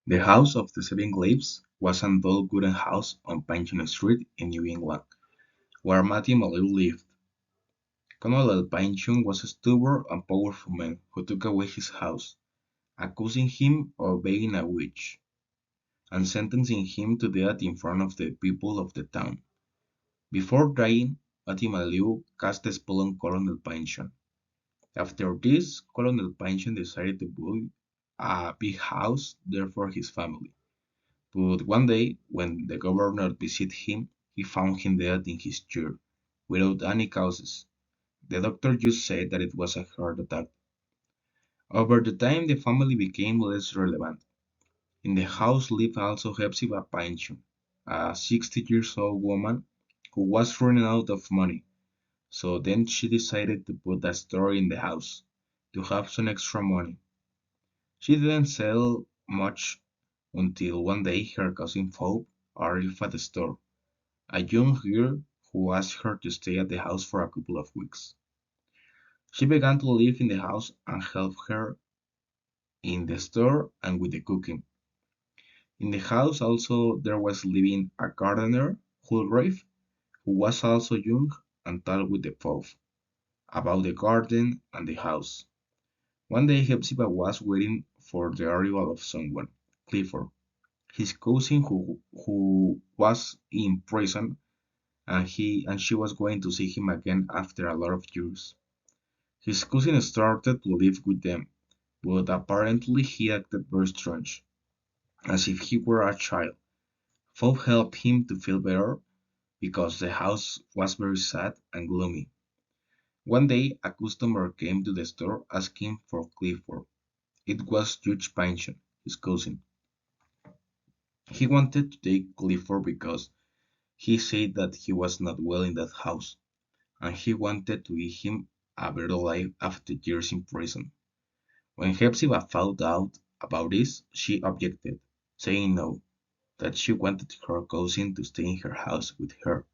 The House of the Seven Glaives was an old wooden house on Pynchon Street in New England, where Matthew Malloy lived. Colonel Pynchon was a stubborn and powerful man who took away his house, accusing him of being a witch, and sentencing him to death in front of the people of the town. Before dying, Matthew Malloy cast a spell on Colonel Pynchon. After this, Colonel Pynchon decided to build a big house there for his family. But one day, when the governor visited him, he found him dead in his chair, without any causes. The doctor just said that it was a heart attack. Over the time, the family became less relevant. In the house lived also Hepzibah Pynchon, a 60 years old woman who was running out of money. So then she decided to put a store in the house to have some extra money. She didn't sell much until one day her cousin Phoebe arrived at the store, a young girl who asked her to stay at the house for a couple of weeks. She began to live in the house and help her in the store and with the cooking. In the house also there was living a gardener, Hulrave, who was also young and talked with the Phoebe about the garden and the house. One day Hepzibah was waiting for the arrival of someone, Clifford, his cousin who was in prison, and she was going to see him again after a lot of years. His cousin started to live with them, but apparently he acted very strange, as if he were a child. Phoebe helped him to feel better because the house was very sad and gloomy. One day a customer came to the store asking for Clifford. It was Judge Pynchon, his cousin. He wanted to take Clifford because he said that he was not well in that house, and he wanted to give him a better life after years in prison. When Hepzibah found out about this, she objected, saying no, that she wanted her cousin to stay in her house with her.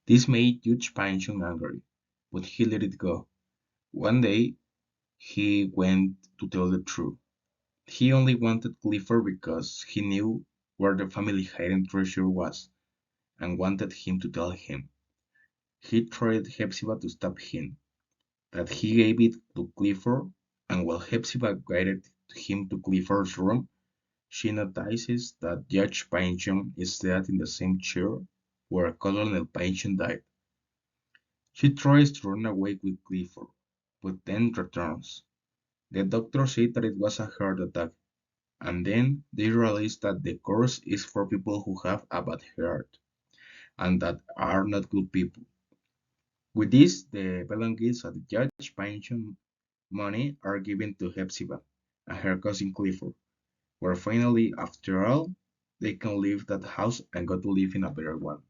This made Judge Pynchon angry, but he let it go. One day, he went to tell the truth. He only wanted Clifford because he knew where the family hidden treasure was, and wanted him to tell him. He tried Hepzibah to stop him, that he gave it to Clifford, and while Hepzibah guided him to Clifford's room, she notices that Judge Pynchon is dead in the same chair where Colonel Pynchon died. She tries to run away with Clifford, but then returns. The doctor said that it was a heart attack, and then they realize that the curse is for people who have a bad heart, and that are not good people. With this, the belongings of the Judge Pynchon money are given to Hepzibah and her cousin Clifford, where finally, after all, they can leave that house and go to live in a better one.